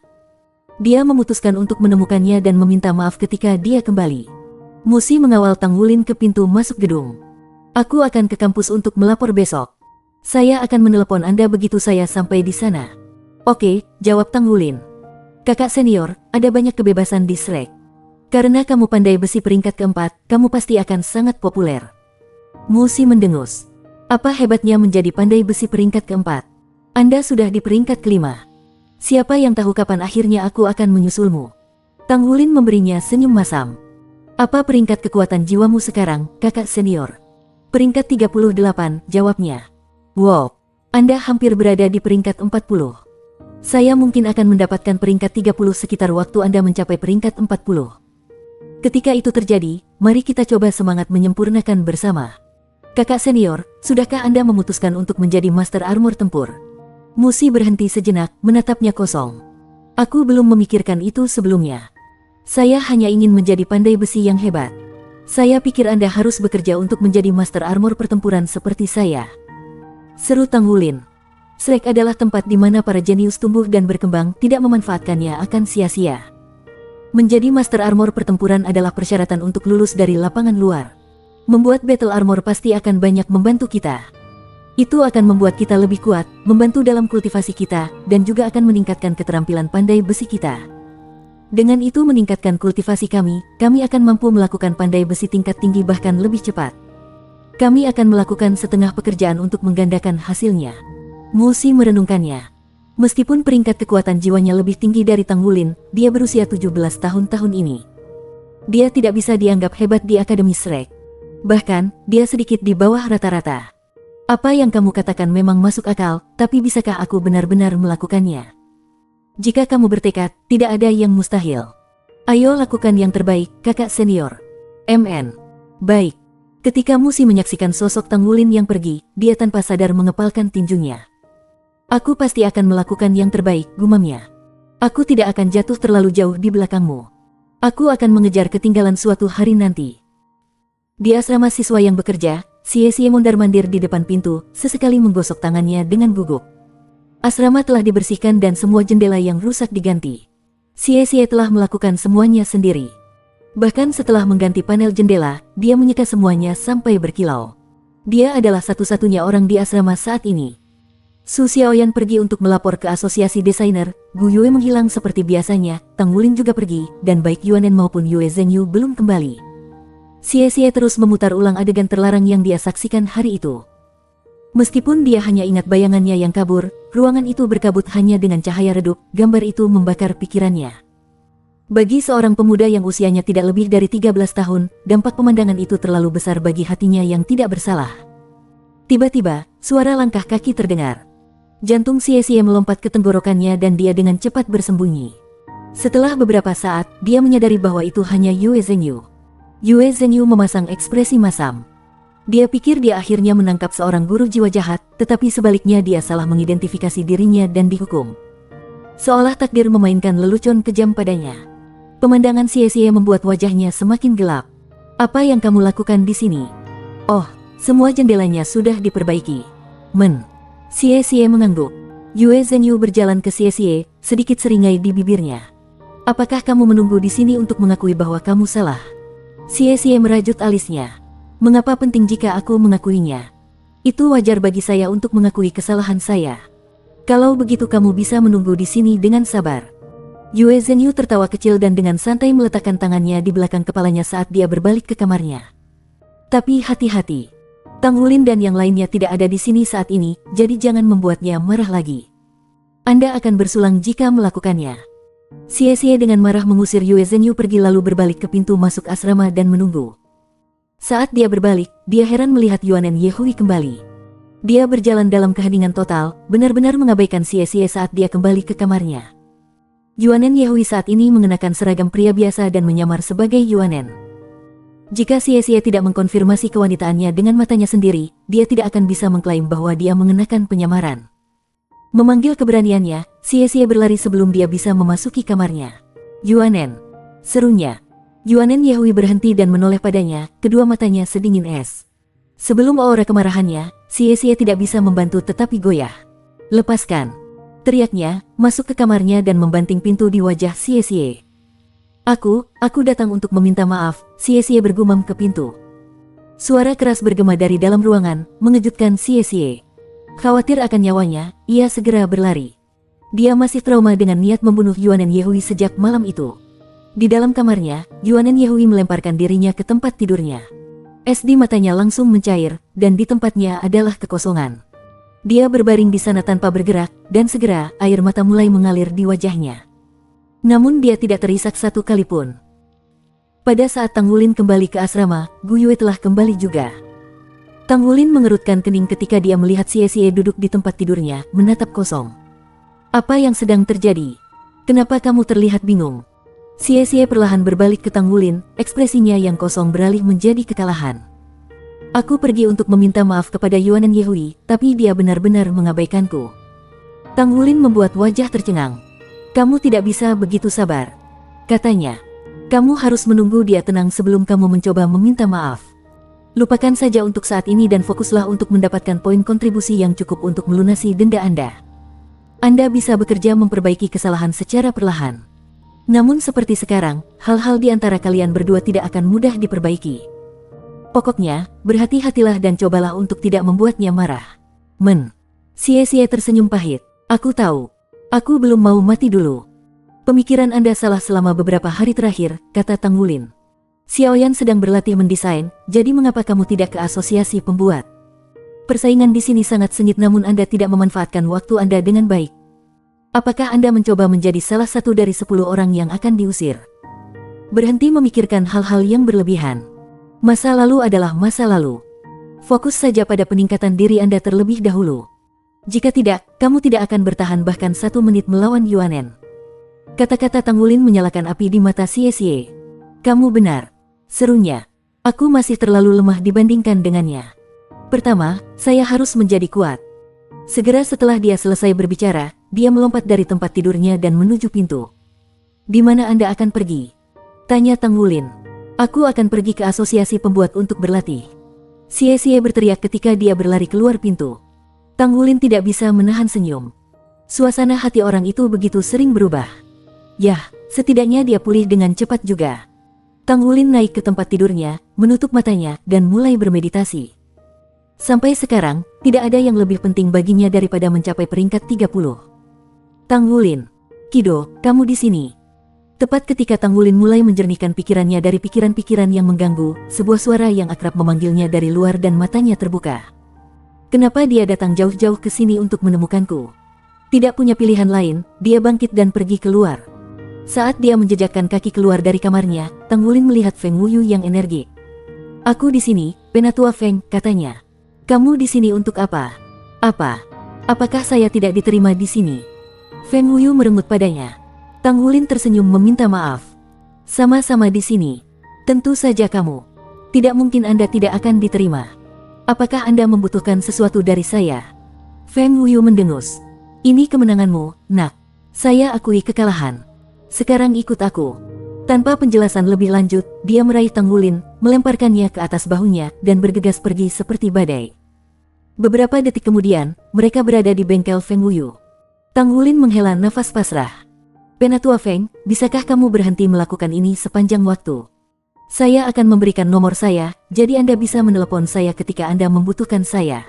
Dia memutuskan untuk menemukannya dan meminta maaf ketika dia kembali. Musi mengawal Tang Wulin ke pintu masuk gedung. Aku akan ke kampus untuk melapor besok. Saya akan menelepon Anda begitu saya sampai di sana. Oke, jawab Tang Wulin. Kakak senior, ada banyak kebebasan di Shrek. Karena kamu pandai besi peringkat keempat, kamu pasti akan sangat populer. Musi mendengus. Apa hebatnya menjadi pandai besi peringkat keempat? Anda sudah di peringkat kelima. Siapa yang tahu kapan akhirnya aku akan menyusulmu? Tang Wulin memberinya senyum masam. Apa peringkat kekuatan jiwamu sekarang, kakak senior? Peringkat 38, jawabnya. Wow, Anda hampir berada di peringkat 40. Saya mungkin akan mendapatkan peringkat 30 sekitar waktu Anda mencapai peringkat 40. Ketika itu terjadi, mari kita coba semangat menyempurnakan bersama. Kakak senior, sudahkah Anda memutuskan untuk menjadi Master Armor Tempur? Musi berhenti sejenak, menatapnya kosong. Aku belum memikirkan itu sebelumnya. Saya hanya ingin menjadi pandai besi yang hebat. Saya pikir Anda harus bekerja untuk menjadi Master Armor pertempuran seperti saya. Seru Tang Wulin. Shrek adalah tempat di mana para jenius tumbuh dan berkembang, tidak memanfaatkannya akan sia-sia. Menjadi Master Armor pertempuran adalah persyaratan untuk lulus dari lapangan luar. Membuat Battle Armor pasti akan banyak membantu kita. Itu akan membuat kita lebih kuat, membantu dalam kultivasi kita, dan juga akan meningkatkan keterampilan pandai besi kita. Dengan itu meningkatkan kultivasi kami akan mampu melakukan pandai besi tingkat tinggi bahkan lebih cepat. Kami akan melakukan setengah pekerjaan untuk menggandakan hasilnya. Musi merenungkannya. Meskipun peringkat kekuatan jiwanya lebih tinggi dari Tang Wulin, dia berusia 17 tahun ini. Dia tidak bisa dianggap hebat di Akademi Shrek. Bahkan, dia sedikit di bawah rata-rata. Apa yang kamu katakan memang masuk akal, tapi bisakah aku benar-benar melakukannya? Jika kamu bertekad, tidak ada yang mustahil. Ayo lakukan yang terbaik, kakak senior. MN. Baik. Ketika Musi menyaksikan sosok Tang Wulin yang pergi, dia tanpa sadar mengepalkan tinjunya. Aku pasti akan melakukan yang terbaik, gumamnya. Aku tidak akan jatuh terlalu jauh di belakangmu. Aku akan mengejar ketinggalan suatu hari nanti. Di asrama siswa yang bekerja, Xie mondar-mandir di depan pintu, sesekali menggosok tangannya dengan gugup. Asrama telah dibersihkan dan semua jendela yang rusak diganti. Xie telah melakukan semuanya sendiri. Bahkan setelah mengganti panel jendela, dia menyeka semuanya sampai berkilau. Dia adalah satu-satunya orang di asrama saat ini. Su Xiaoyan pergi untuk melapor ke asosiasi desainer, Gu Yue menghilang seperti biasanya, Tang Wulin juga pergi, dan baik Yuanen maupun Yue Zhengyu belum kembali. Xie terus memutar ulang adegan terlarang yang dia saksikan hari itu. Meskipun dia hanya ingat bayangannya yang kabur, ruangan itu berkabut hanya dengan cahaya redup, gambar itu membakar pikirannya. Bagi seorang pemuda yang usianya tidak lebih dari 13 tahun, dampak pemandangan itu terlalu besar bagi hatinya yang tidak bersalah. Tiba-tiba, suara langkah kaki terdengar. Jantung Xie melompat ke tenggorokannya dan dia dengan cepat bersembunyi. Setelah beberapa saat, dia menyadari bahwa itu hanya Yue Zhengyu. Yue Zhengyu memasang ekspresi masam. Dia pikir dia akhirnya menangkap seorang guru jiwa jahat, tetapi sebaliknya dia salah mengidentifikasi dirinya dan dihukum. Seolah takdir memainkan lelucon kejam padanya. Pemandangan Xie membuat wajahnya semakin gelap. Apa yang kamu lakukan di sini? Oh, semua jendelanya sudah diperbaiki. Xie mengangguk. Yue Zhengyu berjalan ke Xie, sedikit seringai di bibirnya. Apakah kamu menunggu di sini untuk mengakui bahwa kamu salah? Xie merajut alisnya. Mengapa penting jika aku mengakuinya? Itu wajar bagi saya untuk mengakui kesalahan saya. Kalau begitu kamu bisa menunggu di sini dengan sabar. Yue Zhengyu tertawa kecil dan dengan santai meletakkan tangannya di belakang kepalanya saat dia berbalik ke kamarnya. Tapi hati-hati. Tang Wulin dan yang lainnya tidak ada di sini saat ini, jadi jangan membuatnya marah lagi. Anda akan bersulang jika melakukannya. Xie dengan marah mengusir Yue Zhengyu pergi lalu berbalik ke pintu masuk asrama dan menunggu. Saat dia berbalik, dia heran melihat Yuanen Yehui kembali. Dia berjalan dalam keheningan total, benar-benar mengabaikan Xie saat dia kembali ke kamarnya. Yuanen Yehui saat ini mengenakan seragam pria biasa dan menyamar sebagai Yuanen. Jika Xie tidak mengkonfirmasi kewanitaannya dengan matanya sendiri, dia tidak akan bisa mengklaim bahwa dia mengenakan penyamaran. Memanggil keberaniannya, Xie berlari sebelum dia bisa memasuki kamarnya. Yuanen, serunya. Yuanen Yehui berhenti dan menoleh padanya, kedua matanya sedingin es. Sebelum aura kemarahannya, Xie tidak bisa membantu tetapi goyah. Lepaskan, teriaknya, masuk ke kamarnya dan membanting pintu di wajah Xie. Aku datang untuk meminta maaf, Xie bergumam ke pintu. Suara keras bergema dari dalam ruangan, mengejutkan Xie. Khawatir akan nyawanya, ia segera berlari. Dia masih trauma dengan niat membunuh Yuanen Yehui sejak malam itu. Di dalam kamarnya, Yuanen Yehui melemparkan dirinya ke tempat tidurnya. Es di matanya langsung mencair, dan di tempatnya adalah kekosongan. Dia berbaring di sana tanpa bergerak, dan segera air mata mulai mengalir di wajahnya. Namun dia tidak terisak satu kali pun. Pada saat Tang Wulin kembali ke asrama, Gu Yue telah kembali juga. Tang Wulin mengerutkan kening ketika dia melihat Xie duduk di tempat tidurnya, menatap kosong. Apa yang sedang terjadi? Kenapa kamu terlihat bingung? Xie perlahan berbalik ke Tang Wulin, ekspresinya yang kosong beralih menjadi kekalahan. Aku pergi untuk meminta maaf kepada Yuanen Yehui, tapi dia benar-benar mengabaikanku. Tang Wulin membuat wajah tercengang. Kamu tidak bisa begitu sabar, katanya. Kamu harus menunggu dia tenang sebelum kamu mencoba meminta maaf. Lupakan saja untuk saat ini dan fokuslah untuk mendapatkan poin kontribusi yang cukup untuk melunasi denda Anda. Anda bisa bekerja memperbaiki kesalahan secara perlahan. Namun seperti sekarang, hal-hal di antara kalian berdua tidak akan mudah diperbaiki. Pokoknya, berhati-hatilah dan cobalah untuk tidak membuatnya marah. Xie tersenyum pahit. Aku tahu. Aku belum mau mati dulu. Pemikiran Anda salah selama beberapa hari terakhir, kata Tang Wulin. Xiaoyan sedang berlatih mendesain, jadi mengapa kamu tidak ke asosiasi pembuat? Persaingan di sini sangat sengit namun Anda tidak memanfaatkan waktu Anda dengan baik. Apakah Anda mencoba menjadi salah satu dari 10 orang yang akan diusir? Berhenti memikirkan hal-hal yang berlebihan. Masa lalu adalah masa lalu. Fokus saja pada peningkatan diri Anda terlebih dahulu. Jika tidak, kamu tidak akan bertahan bahkan 1 menit melawan Yuanen. Kata-kata Tang Wulin menyalakan api di mata Xie. Kamu benar, serunya. Aku masih terlalu lemah dibandingkan dengannya. Pertama, saya harus menjadi kuat. Segera setelah dia selesai berbicara, dia melompat dari tempat tidurnya dan menuju pintu. Di mana Anda akan pergi? Tanya Tang Wulin. Aku akan pergi ke asosiasi pembuat untuk berlatih. Xie berteriak ketika dia berlari keluar pintu. Tang Wulin tidak bisa menahan senyum. Suasana hati orang itu begitu sering berubah. Yah, setidaknya dia pulih dengan cepat juga. Tang Wulin naik ke tempat tidurnya, menutup matanya, dan mulai bermeditasi. Sampai sekarang, tidak ada yang lebih penting baginya daripada mencapai peringkat 30. Tang Wulin. Kido, kamu di sini. Tepat ketika Tang Wulin mulai menjernihkan pikirannya dari pikiran-pikiran yang mengganggu, sebuah suara yang akrab memanggilnya dari luar dan matanya terbuka. Kenapa dia datang jauh-jauh ke sini untuk menemukanku? Tidak punya pilihan lain, dia bangkit dan pergi keluar. Saat dia menjejakkan kaki keluar dari kamarnya, Tang Wulin melihat Feng Wuyu yang energik. Aku di sini, Penatua Feng, katanya. Kamu di sini untuk apa? Apakah saya tidak diterima di sini? Feng Wuyu merengut padanya. Tang Wulin tersenyum meminta maaf. Sama-sama di sini. Tentu saja kamu. Tidak mungkin Anda tidak akan diterima. Apakah Anda membutuhkan sesuatu dari saya? Feng Wuyu mendengus. Ini kemenanganmu, nak. Saya akui kekalahan. Sekarang ikut aku. Tanpa penjelasan lebih lanjut, dia meraih Tang Wulin, melemparkannya ke atas bahunya, dan bergegas pergi seperti badai. Beberapa detik kemudian, mereka berada di bengkel Feng Wuyu. Tang Wulin menghela nafas pasrah. Penatua Feng, bisakah kamu berhenti melakukan ini sepanjang waktu? Saya akan memberikan nomor saya, jadi Anda bisa menelepon saya ketika Anda membutuhkan saya.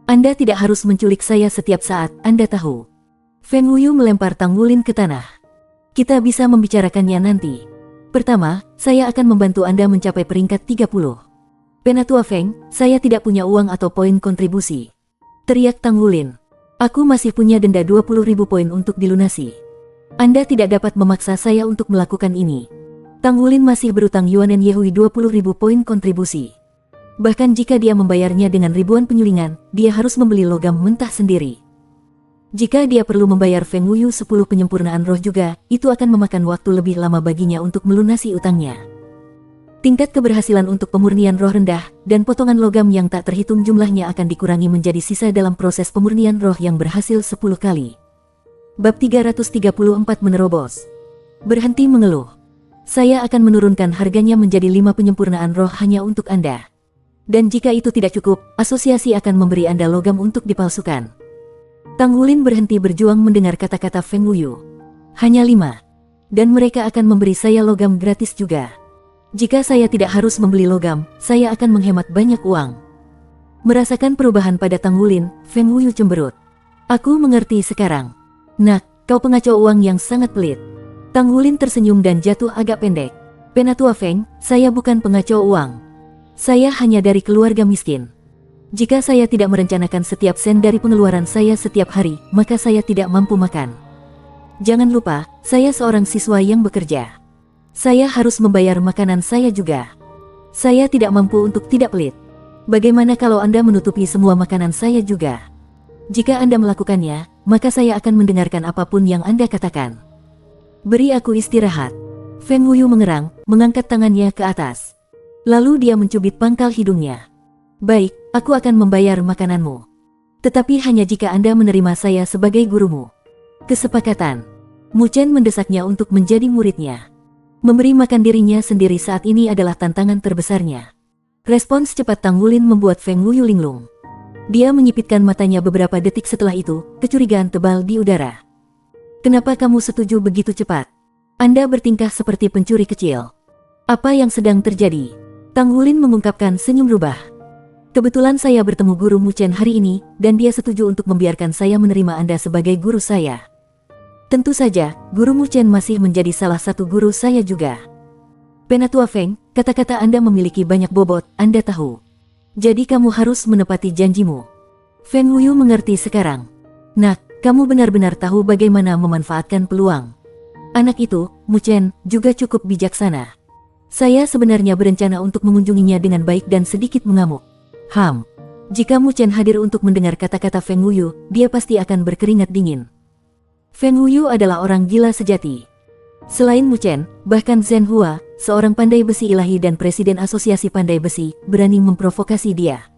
Anda tidak harus menculik saya setiap saat, Anda tahu. Feng Wuyu melempar Tang Wulin ke tanah. Kita bisa membicarakannya nanti. Pertama, saya akan membantu Anda mencapai peringkat 30. Penatua Feng, saya tidak punya uang atau poin kontribusi. Teriak Tang Wulin. Aku masih punya denda 20.000 poin untuk dilunasi. Anda tidak dapat memaksa saya untuk melakukan ini. Tang Wulin masih berutang Yuanen Yehui 20.000 poin kontribusi. Bahkan jika dia membayarnya dengan ribuan penyulingan, dia harus membeli logam mentah sendiri. Jika dia perlu membayar Feng Wuyu 10 penyempurnaan roh juga, itu akan memakan waktu lebih lama baginya untuk melunasi utangnya. Tingkat keberhasilan untuk pemurnian roh rendah, dan potongan logam yang tak terhitung jumlahnya akan dikurangi menjadi sisa dalam proses pemurnian roh yang berhasil 10 kali. Bab 334 menerobos. Berhenti mengeluh. Saya akan menurunkan harganya menjadi 5 penyempurnaan roh hanya untuk Anda. Dan jika itu tidak cukup, asosiasi akan memberi Anda logam untuk dipalsukan. Tang Wulin berhenti berjuang mendengar kata-kata Feng Wuyu. Hanya 5. Dan mereka akan memberi saya logam gratis juga. Jika saya tidak harus membeli logam, saya akan menghemat banyak uang. Merasakan perubahan pada Tang Wulin, Feng Wuyu cemberut. Aku mengerti sekarang. Nak, kau pengacau uang yang sangat pelit. Tang Wulin tersenyum dan jatuh agak pendek. Penatua Feng, saya bukan pengacau uang. Saya hanya dari keluarga miskin. Jika saya tidak merencanakan setiap sen dari pengeluaran saya setiap hari, maka saya tidak mampu makan. Jangan lupa, saya seorang siswa yang bekerja. Saya harus membayar makanan saya juga. Saya tidak mampu untuk tidak pelit. Bagaimana kalau Anda menutupi semua makanan saya juga? Jika Anda melakukannya, maka saya akan mendengarkan apapun yang Anda katakan. Beri aku istirahat. Feng Wuyu mengerang, mengangkat tangannya ke atas. Lalu dia mencubit pangkal hidungnya. Baik, aku akan membayar makananmu. Tetapi hanya jika Anda menerima saya sebagai gurumu. Kesepakatan. Mu Chen mendesaknya untuk menjadi muridnya. Memberi makan dirinya sendiri saat ini adalah tantangan terbesarnya. Respons cepat Tang Wulin membuat Feng Wuyu linglung. Dia menyipitkan matanya beberapa detik setelah itu, kecurigaan tebal di udara. Kenapa kamu setuju begitu cepat? Anda bertingkah seperti pencuri kecil. Apa yang sedang terjadi? Tang Wulin mengungkapkan senyum rubah. Kebetulan saya bertemu guru Mu Chen hari ini, dan dia setuju untuk membiarkan saya menerima Anda sebagai guru saya. Tentu saja, guru Mu Chen masih menjadi salah satu guru saya juga. Penatua Feng, kata-kata Anda memiliki banyak bobot, Anda tahu. Jadi kamu harus menepati janjimu. Feng Wuyu mengerti sekarang. Nak, kamu benar-benar tahu bagaimana memanfaatkan peluang. Anak itu, Mu Chen, juga cukup bijaksana. Saya sebenarnya berencana untuk mengunjunginya dengan baik dan sedikit mengamuk. Jika Mu Chen hadir untuk mendengar kata-kata Feng Wuyu, dia pasti akan berkeringat dingin. Feng Wuyu adalah orang gila sejati. Selain Mu Chen, bahkan Zhen Hua, seorang pandai besi ilahi dan presiden asosiasi pandai besi, berani memprovokasi dia.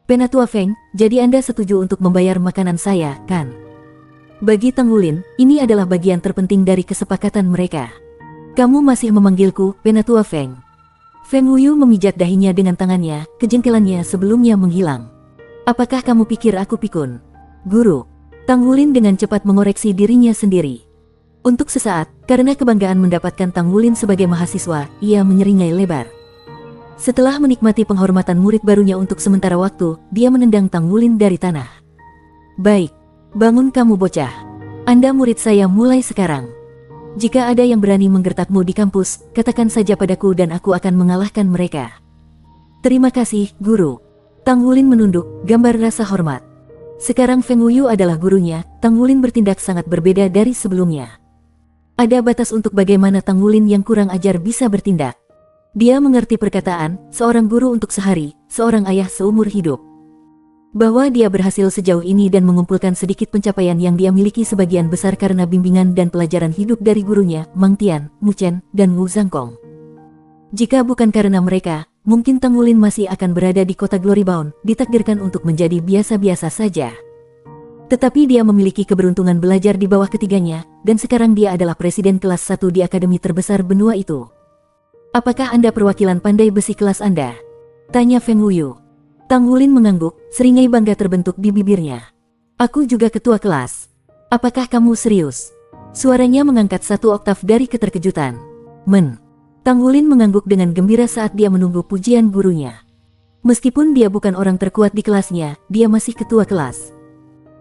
Penatua Feng, jadi Anda setuju untuk membayar makanan saya, kan? Bagi Tang Wulin, ini adalah bagian terpenting dari kesepakatan mereka. Kamu masih memanggilku, Penatua Feng. Feng Wuyu memijat dahinya dengan tangannya, kejengkelannya sebelumnya menghilang. Apakah kamu pikir aku pikun? Guru. Tang Wulin dengan cepat mengoreksi dirinya sendiri. Untuk sesaat, karena kebanggaan mendapatkan Tang Wulin sebagai mahasiswa, ia menyeringai lebar. Setelah menikmati penghormatan murid barunya untuk sementara waktu, dia menendang Tang Wulin dari tanah. Baik, bangun kamu bocah. Anda murid saya mulai sekarang. Jika ada yang berani menggertakmu di kampus, katakan saja padaku dan aku akan mengalahkan mereka. Terima kasih, guru. Tang Wulin menunduk, gambar rasa hormat. Sekarang Feng Wuyu adalah gurunya, Tang Wulin bertindak sangat berbeda dari sebelumnya. Ada batas untuk bagaimana Tang Wulin yang kurang ajar bisa bertindak. Dia mengerti perkataan, seorang guru untuk sehari, seorang ayah seumur hidup. Bahwa dia berhasil sejauh ini dan mengumpulkan sedikit pencapaian yang dia miliki sebagian besar karena bimbingan dan pelajaran hidup dari gurunya, Mang Tian, Mu Chen, dan Wu Zhangkong. Jika bukan karena mereka, mungkin Tang Wulin masih akan berada di kota Glorybound, ditakdirkan untuk menjadi biasa-biasa saja. Tetapi dia memiliki keberuntungan belajar di bawah ketiganya, dan sekarang dia adalah presiden kelas 1 di akademi terbesar benua itu. Apakah Anda perwakilan pandai besi kelas Anda? Tanya Feng Wuyu. Tang Wulin mengangguk, seringai bangga terbentuk di bibirnya. Aku juga ketua kelas. Apakah kamu serius? Suaranya mengangkat satu oktav dari keterkejutan. Tang Wulin mengangguk dengan gembira saat dia menunggu pujian gurunya. Meskipun dia bukan orang terkuat di kelasnya, dia masih ketua kelas.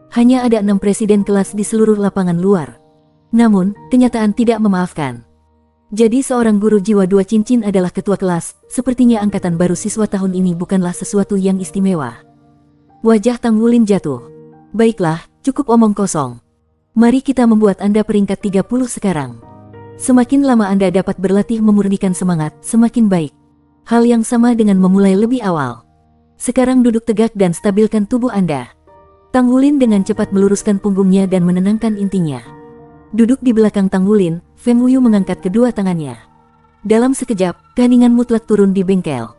Hanya ada 6 presiden kelas di seluruh lapangan luar. Namun, kenyataan tidak memaafkan. Jadi seorang guru jiwa 2 cincin adalah ketua kelas, sepertinya angkatan baru siswa tahun ini bukanlah sesuatu yang istimewa. Wajah Tang Wulin jatuh. Baiklah, cukup omong kosong. Mari kita membuat Anda peringkat 30 sekarang. Semakin lama Anda dapat berlatih memurnikan semangat, semakin baik. Hal yang sama dengan memulai lebih awal. Sekarang duduk tegak dan stabilkan tubuh Anda. Tang Wulin dengan cepat meluruskan punggungnya dan menenangkan intinya. Duduk di belakang Tang Wulin, Feng Wuyu mengangkat kedua tangannya. Dalam sekejap, keheningan mutlak turun di bengkel.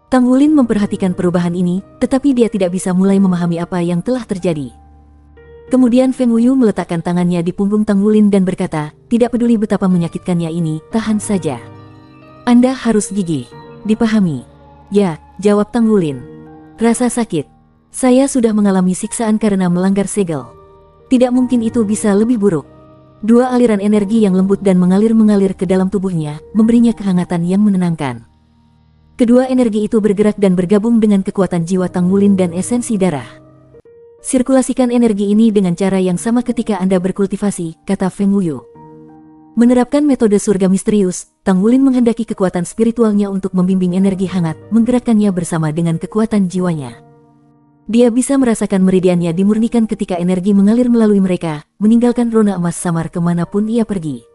Tang Wulin memperhatikan perubahan ini, tetapi dia tidak bisa mulai memahami apa yang telah terjadi. Kemudian Feng Wuyu meletakkan tangannya di punggung Tang Wulin dan berkata, tidak peduli betapa menyakitkannya ini, tahan saja. Anda harus gigih. Dipahami? Ya, jawab Tang Wulin. Rasa sakit. Saya sudah mengalami siksaan karena melanggar segel. Tidak mungkin itu bisa lebih buruk. 2 aliran energi yang lembut dan mengalir-mengalir ke dalam tubuhnya, memberinya kehangatan yang menenangkan. Kedua energi itu bergerak dan bergabung dengan kekuatan jiwa Tang Wulin dan esensi darah. Sirkulasikan energi ini dengan cara yang sama ketika Anda berkultivasi, kata Feng Wuyu. Menerapkan metode surga misterius, Tang Wulin menghendaki kekuatan spiritualnya untuk membimbing energi hangat, menggerakkannya bersama dengan kekuatan jiwanya. Dia bisa merasakan meridiannya dimurnikan ketika energi mengalir melalui mereka, meninggalkan rona emas samar kemanapun ia pergi.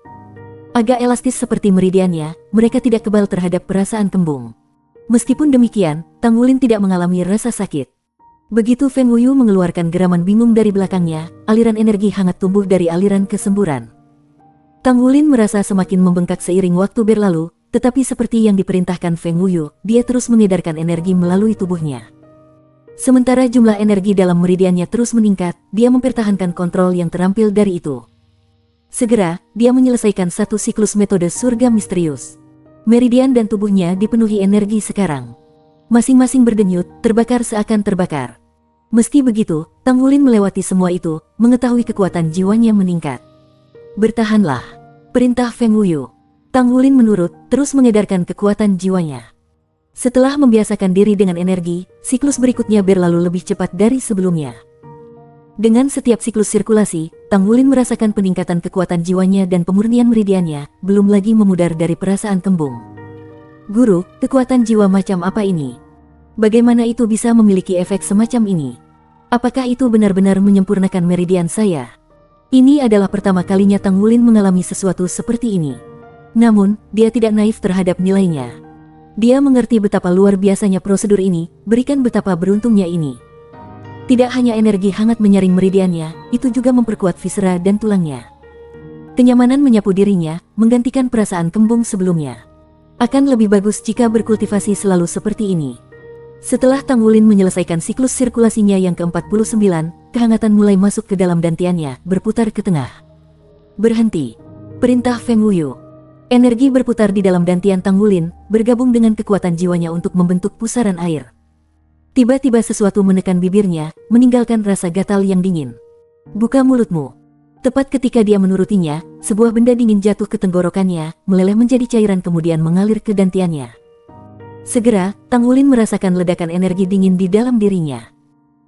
Agak elastis seperti meridiannya, mereka tidak kebal terhadap perasaan kembung. Meskipun demikian, Tang Wulin tidak mengalami rasa sakit. Begitu Feng Wuyu mengeluarkan geraman bingung dari belakangnya, aliran energi hangat tumbuh dari aliran kesemburan. Tang Wulin merasa semakin membengkak seiring waktu berlalu, tetapi seperti yang diperintahkan Feng Wuyu, dia terus mengedarkan energi melalui tubuhnya. Sementara jumlah energi dalam meridiannya terus meningkat, dia mempertahankan kontrol yang terampil dari itu. Segera, dia menyelesaikan satu siklus metode surga misterius. Meridian dan tubuhnya dipenuhi energi sekarang. Masing-masing berdenyut, terbakar seakan terbakar. Meski begitu, Tang Wulin melewati semua itu, mengetahui kekuatan jiwanya meningkat. Bertahanlah, perintah Feng Wuyu. Tang Wulin menurut, terus mengedarkan kekuatan jiwanya. Setelah membiasakan diri dengan energi, siklus berikutnya berlalu lebih cepat dari sebelumnya. Dengan setiap siklus sirkulasi, Tang Wulin merasakan peningkatan kekuatan jiwanya dan pemurnian meridiannya, belum lagi memudar dari perasaan kembung. Guru, kekuatan jiwa macam apa ini? Bagaimana itu bisa memiliki efek semacam ini? Apakah itu benar-benar menyempurnakan meridian saya? Ini adalah pertama kalinya Tang Wulin mengalami sesuatu seperti ini. Namun, dia tidak naif terhadap nilainya. Dia mengerti betapa luar biasanya prosedur ini, berikan betapa beruntungnya ini. Tidak hanya energi hangat menyaring meridiannya, itu juga memperkuat visera dan tulangnya. Kenyamanan menyapu dirinya, menggantikan perasaan kembung sebelumnya. Akan lebih bagus jika berkultivasi selalu seperti ini. Setelah Tang Wulin menyelesaikan siklus sirkulasinya yang ke-49, kehangatan mulai masuk ke dalam dantiannya, berputar ke tengah. Berhenti. Perintah Feng Wuyu. Energi berputar di dalam dantian Tang Wulin, bergabung dengan kekuatan jiwanya untuk membentuk pusaran air. Tiba-tiba sesuatu menekan bibirnya, meninggalkan rasa gatal yang dingin. Buka mulutmu. Tepat ketika dia menurutinya, sebuah benda dingin jatuh ke tenggorokannya, meleleh menjadi cairan kemudian mengalir ke dantiannya. Segera, Tang Wulin merasakan ledakan energi dingin di dalam dirinya.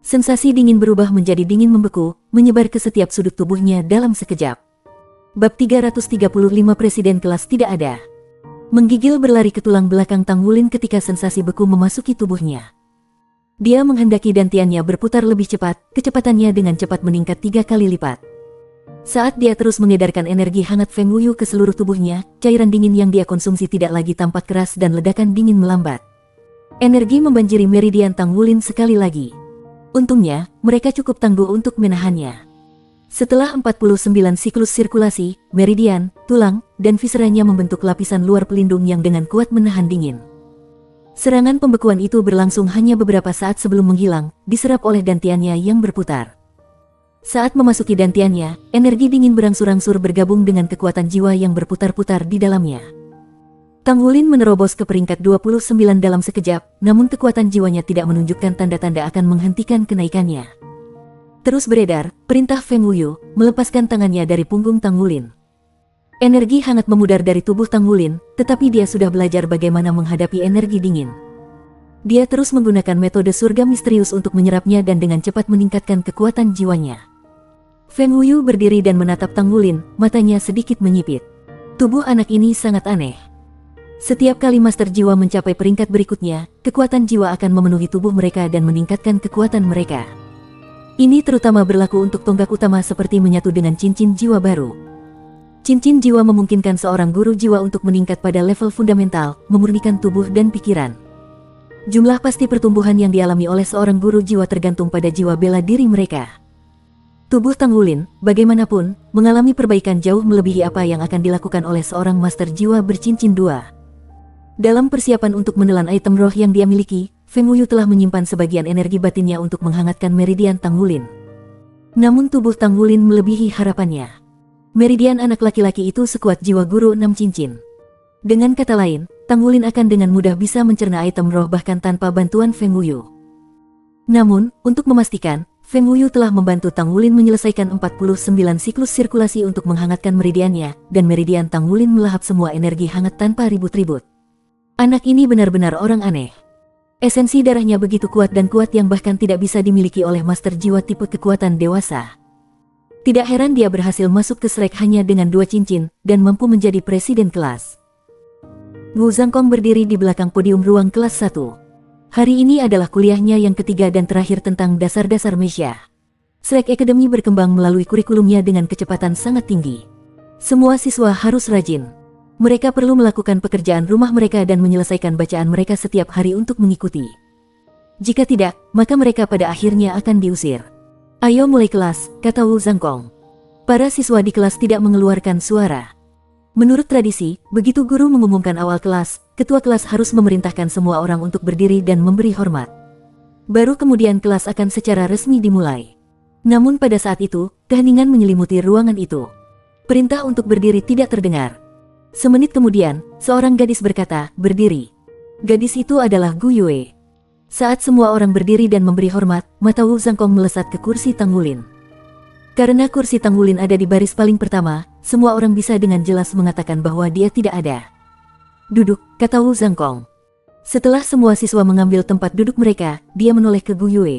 Sensasi dingin berubah menjadi dingin membeku, menyebar ke setiap sudut tubuhnya dalam sekejap. Bab 335 Presiden Kelas tidak ada. Menggigil berlari ke tulang belakang Tang Wulin ketika sensasi beku memasuki tubuhnya. Dia menghendaki dantiannya berputar lebih cepat, kecepatannya dengan cepat meningkat 3 kali lipat. Saat dia terus mengedarkan energi hangat Feng Wuyu ke seluruh tubuhnya, cairan dingin yang dia konsumsi tidak lagi tampak keras dan ledakan dingin melambat. Energi membanjiri meridian Tang Wulin sekali lagi. Untungnya, mereka cukup tangguh untuk menahannya. Setelah 49 siklus sirkulasi, meridian, tulang, dan viseranya membentuk lapisan luar pelindung yang dengan kuat menahan dingin. Serangan pembekuan itu berlangsung hanya beberapa saat sebelum menghilang, diserap oleh dantiannya yang berputar. Saat memasuki dantiannya, energi dingin berangsur-angsur bergabung dengan kekuatan jiwa yang berputar-putar di dalamnya. Tang Wulin menerobos ke peringkat 29 dalam sekejap, namun kekuatan jiwanya tidak menunjukkan tanda-tanda akan menghentikan kenaikannya. Terus beredar, perintah Feng Wuyu, melepaskan tangannya dari punggung Tang Wulin. Energi hangat memudar dari tubuh Tang Wulin, tetapi dia sudah belajar bagaimana menghadapi energi dingin. Dia terus menggunakan metode surga misterius untuk menyerapnya dan dengan cepat meningkatkan kekuatan jiwanya. Feng Wuyu berdiri dan menatap Tang Wulin, matanya sedikit menyipit. Tubuh anak ini sangat aneh. Setiap kali Master Jiwa mencapai peringkat berikutnya, kekuatan jiwa akan memenuhi tubuh mereka dan meningkatkan kekuatan mereka. Ini terutama berlaku untuk tonggak utama seperti menyatu dengan cincin jiwa baru. Cincin jiwa memungkinkan seorang guru jiwa untuk meningkat pada level fundamental, memurnikan tubuh dan pikiran. Jumlah pasti pertumbuhan yang dialami oleh seorang guru jiwa tergantung pada jiwa bela diri mereka. Tubuh Tang Wulin, bagaimanapun, mengalami perbaikan jauh melebihi apa yang akan dilakukan oleh seorang master jiwa bercincin dua. Dalam persiapan untuk menelan item roh yang dia miliki, Feng Wuyu telah menyimpan sebagian energi batinnya untuk menghangatkan meridian Tang Wulin. Namun tubuh Tang Wulin melebihi harapannya. Meridian anak laki-laki itu sekuat jiwa guru 6 cincin. Dengan kata lain, Tang Wulin akan dengan mudah bisa mencerna item roh bahkan tanpa bantuan Feng Wuyu. Namun, untuk memastikan, Feng Wuyu telah membantu Tang Wulin menyelesaikan 49 siklus sirkulasi untuk menghangatkan meridiannya, dan meridian Tang Wulin melahap semua energi hangat tanpa ribut-ribut. Anak ini benar-benar orang aneh. Esensi darahnya begitu kuat dan kuat yang bahkan tidak bisa dimiliki oleh master jiwa tipe kekuatan dewasa. Tidak heran dia berhasil masuk ke Shrek hanya dengan 2 cincin, dan mampu menjadi presiden kelas. Wu Zhangkong berdiri di belakang podium ruang kelas 1. Hari ini adalah kuliahnya yang ketiga dan terakhir tentang dasar-dasar Mesya. Shrek Academy berkembang melalui kurikulumnya dengan kecepatan sangat tinggi. Semua siswa harus rajin. Mereka perlu melakukan pekerjaan rumah mereka dan menyelesaikan bacaan mereka setiap hari untuk mengikuti. Jika tidak, maka mereka pada akhirnya akan diusir. Ayo mulai kelas, kata Wu Zhangkong. Para siswa di kelas tidak mengeluarkan suara. Menurut tradisi, begitu guru mengumumkan awal kelas, ketua kelas harus memerintahkan semua orang untuk berdiri dan memberi hormat. Baru kemudian kelas akan secara resmi dimulai. Namun pada saat itu, keheningan menyelimuti ruangan itu. Perintah untuk berdiri tidak terdengar. Semenit kemudian, seorang gadis berkata, "Berdiri." Gadis itu adalah Gu Yue. Saat semua orang berdiri dan memberi hormat, mata Wu Zhangkong melesat ke kursi Tang Wulin. Karena kursi Tang Wulin ada di baris paling pertama, semua orang bisa dengan jelas mengatakan bahwa dia tidak ada. "Duduk," kata Wu Zhangkong. Setelah semua siswa mengambil tempat duduk mereka, dia menoleh ke Gu Yue.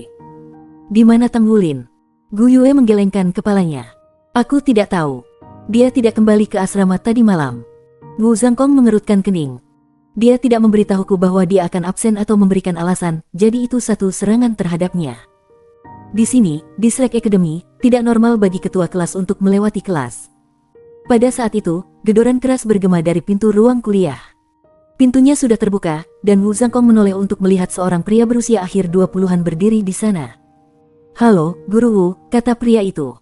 "Di mana Tang Wulin?" Gu Yue menggelengkan kepalanya. "Aku tidak tahu. Dia tidak kembali ke asrama tadi malam." Wu Zhangkong mengerutkan kening. Dia tidak memberitahuku bahwa dia akan absen atau memberikan alasan, jadi itu satu serangan terhadapnya. Di sini, di Shrek Academy, tidak normal bagi ketua kelas untuk melewati kelas. Pada saat itu, gedoran keras bergema dari pintu ruang kuliah. Pintunya sudah terbuka, dan Wu Zhangkong menoleh untuk melihat seorang pria berusia akhir 20-an berdiri di sana. "Halo, Guru Wu," kata pria itu.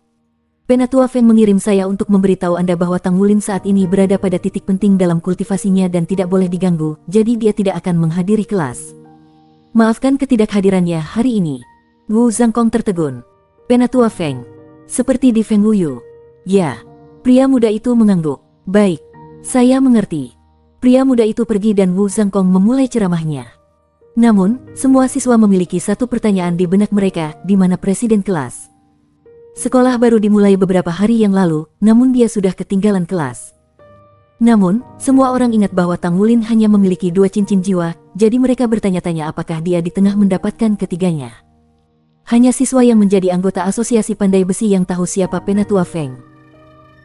"Penatua Feng mengirim saya untuk memberitahu Anda bahwa Tang Wulin saat ini berada pada titik penting dalam kultivasinya dan tidak boleh diganggu, jadi dia tidak akan menghadiri kelas. Maafkan ketidakhadirannya hari ini." Wu Zhangkong tertegun. "Penatua Feng? Seperti di Feng Wuyu?" "Ya." Pria muda itu mengangguk. "Baik, saya mengerti." Pria muda itu pergi dan Wu Zhangkong memulai ceramahnya. Namun, semua siswa memiliki satu pertanyaan di benak mereka, di mana presiden kelas? Sekolah baru dimulai beberapa hari yang lalu, namun dia sudah ketinggalan kelas. Namun, semua orang ingat bahwa Tang Wulin hanya memiliki 2 cincin jiwa, jadi mereka bertanya-tanya apakah dia di tengah mendapatkan ketiganya. Hanya siswa yang menjadi anggota asosiasi pandai besi yang tahu siapa Penatua Feng.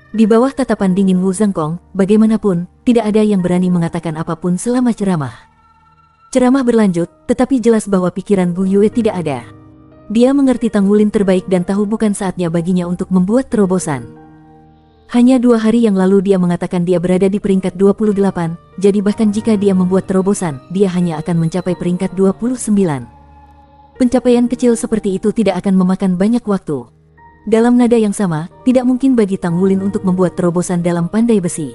Di bawah tatapan dingin Wu Zhangkong, bagaimanapun, tidak ada yang berani mengatakan apapun selama ceramah. Ceramah berlanjut, tetapi jelas bahwa pikiran Gu Yue tidak ada. Dia mengerti Tang Wulin terbaik dan tahu bukan saatnya baginya untuk membuat terobosan. Hanya 2 hari yang lalu dia mengatakan dia berada di peringkat 28, jadi bahkan jika dia membuat terobosan, dia hanya akan mencapai peringkat 29. Pencapaian kecil seperti itu tidak akan memakan banyak waktu. Dalam nada yang sama, tidak mungkin bagi Tang Wulin untuk membuat terobosan dalam pandai besi.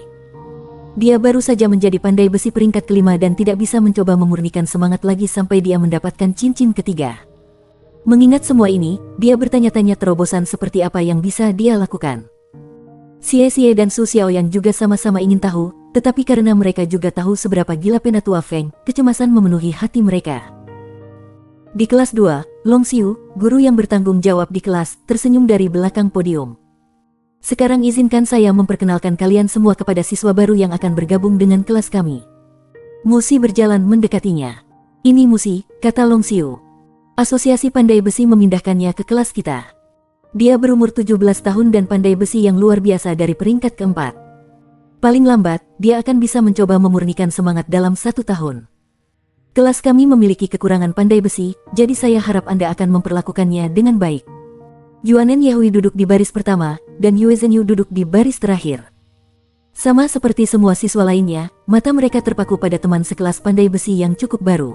Dia baru saja menjadi pandai besi peringkat kelima dan tidak bisa mencoba memurnikan semangat lagi sampai dia mendapatkan cincin ketiga. Mengingat semua ini, dia bertanya-tanya terobosan seperti apa yang bisa dia lakukan. Xie Xie dan Su Xiaoyan juga sama-sama ingin tahu, tetapi karena mereka juga tahu seberapa gila Penatua Feng, kecemasan memenuhi hati mereka. Di kelas 2, Long Xiu, guru yang bertanggung jawab di kelas, tersenyum dari belakang podium. "Sekarang izinkan saya memperkenalkan kalian semua kepada siswa baru yang akan bergabung dengan kelas kami." Musi berjalan mendekatinya. "Ini Musi," kata Long Xiu. "Asosiasi pandai besi memindahkannya ke kelas kita. Dia berumur 17 tahun dan pandai besi yang luar biasa dari peringkat keempat. Paling lambat, dia akan bisa mencoba memurnikan semangat dalam 1 tahun. Kelas kami memiliki kekurangan pandai besi, jadi saya harap Anda akan memperlakukannya dengan baik." Yuanen Yehui duduk di baris pertama, dan Yue Zhenyu duduk di baris terakhir. Sama seperti semua siswa lainnya, mata mereka terpaku pada teman sekelas pandai besi yang cukup baru.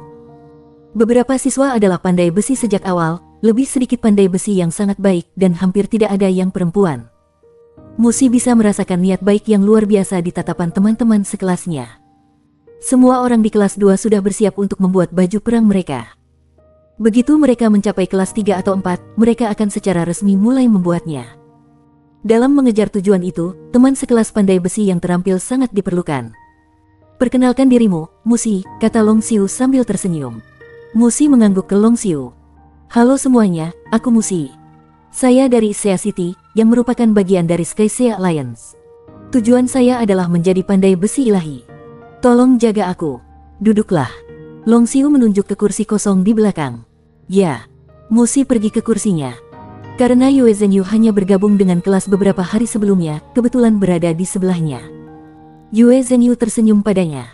Beberapa siswa adalah pandai besi sejak awal, lebih sedikit pandai besi yang sangat baik, dan hampir tidak ada yang perempuan. Musi bisa merasakan niat baik yang luar biasa di tatapan teman-teman sekelasnya. Semua orang di kelas 2 sudah bersiap untuk membuat baju perang mereka. Begitu mereka mencapai kelas 3 atau 4, mereka akan secara resmi mulai membuatnya. Dalam mengejar tujuan itu, teman sekelas pandai besi yang terampil sangat diperlukan. "Perkenalkan dirimu, Musi," kata Long Xiu sambil tersenyum. Musi mengangguk ke Long Xiu. "Halo semuanya, aku Musi. Saya dari Xia City, yang merupakan bagian dari Sky Xia Alliance. Tujuan saya adalah menjadi pandai besi ilahi. Tolong jaga aku. Duduklah." Long Xiu menunjuk ke kursi kosong di belakang. "Ya." Musi pergi ke kursinya. Karena Yue Zhenyu hanya bergabung dengan kelas beberapa hari sebelumnya, kebetulan berada di sebelahnya. Yue Zhenyu tersenyum padanya.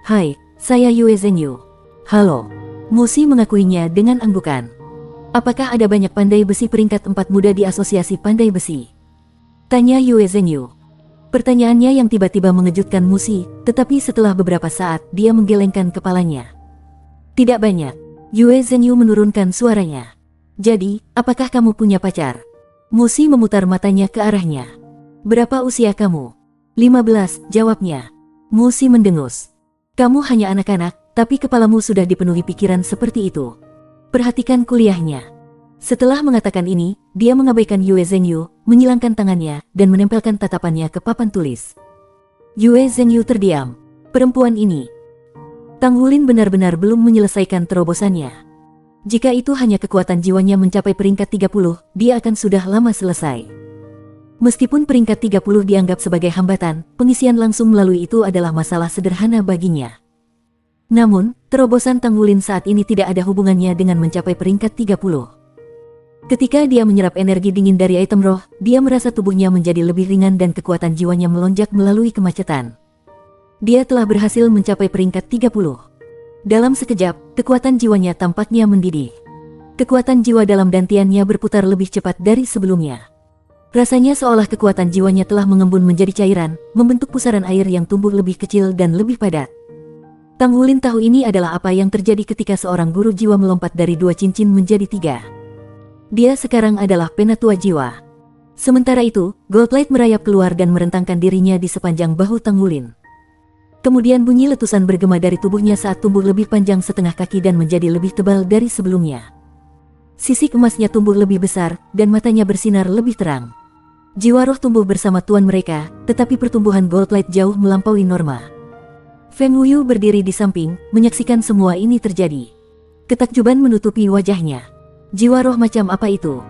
"Hai, saya Yue Zhenyu." "Halo." Musi mengakuinya dengan anggukan. "Apakah ada banyak pandai besi peringkat 4 muda di asosiasi pandai besi?" tanya Yue Zhenyu. Pertanyaannya yang tiba-tiba mengejutkan Musi, tetapi setelah beberapa saat dia menggelengkan kepalanya. Tidak banyak. Yue Zhenyu menurunkan suaranya. Jadi, apakah kamu punya pacar? Musi memutar matanya ke arahnya. Berapa usia kamu? 15, jawabnya. Musi mendengus. Kamu hanya anak-anak, tapi kepalamu sudah dipenuhi pikiran seperti itu. Perhatikan kuliahnya. Setelah mengatakan ini, dia mengabaikan Yue Zhenyu, menyilangkan tangannya, dan menempelkan tatapannya ke papan tulis. Yue Zhenyu terdiam. Perempuan ini. Tang Hulin benar-benar belum menyelesaikan terobosannya. Jika itu hanya kekuatan jiwanya mencapai peringkat 30, dia akan sudah lama selesai. Meskipun peringkat 30 dianggap sebagai hambatan, pengisian langsung melalui itu adalah masalah sederhana baginya. Namun, terobosan Tang Hulin saat ini tidak ada hubungannya dengan mencapai peringkat 30. Ketika dia menyerap energi dingin dari item roh, dia merasa tubuhnya menjadi lebih ringan dan kekuatan jiwanya melonjak melalui kemacetan. Dia telah berhasil mencapai peringkat 30. Dalam sekejap, kekuatan jiwanya tampaknya mendidih. Kekuatan jiwa dalam dantiannya berputar lebih cepat dari sebelumnya. Rasanya seolah kekuatan jiwanya telah mengembun menjadi cairan, membentuk pusaran air yang tumbuh lebih kecil dan lebih padat. Tang Hulin tahu ini adalah apa yang terjadi ketika seorang guru jiwa melompat dari 2 cincin menjadi 3. Dia sekarang adalah penatua jiwa. Sementara itu, Goldlight merayap keluar dan merentangkan dirinya di sepanjang bahu Tang Hulin. Kemudian bunyi letusan bergema dari tubuhnya saat tumbuh lebih panjang setengah kaki dan menjadi lebih tebal dari sebelumnya. Sisik emasnya tumbuh lebih besar, dan matanya bersinar lebih terang. Jiwa roh tumbuh bersama tuan mereka, tetapi pertumbuhan Goldlight jauh melampaui norma. Feng Wuyu berdiri di samping, menyaksikan semua ini terjadi. Ketakjuban menutupi wajahnya. Jiwa roh macam apa itu?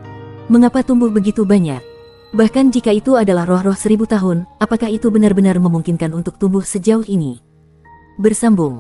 Mengapa tumbuh begitu banyak? Bahkan jika itu adalah roh-roh 1000 tahun, apakah itu benar-benar memungkinkan untuk tumbuh sejauh ini? Bersambung.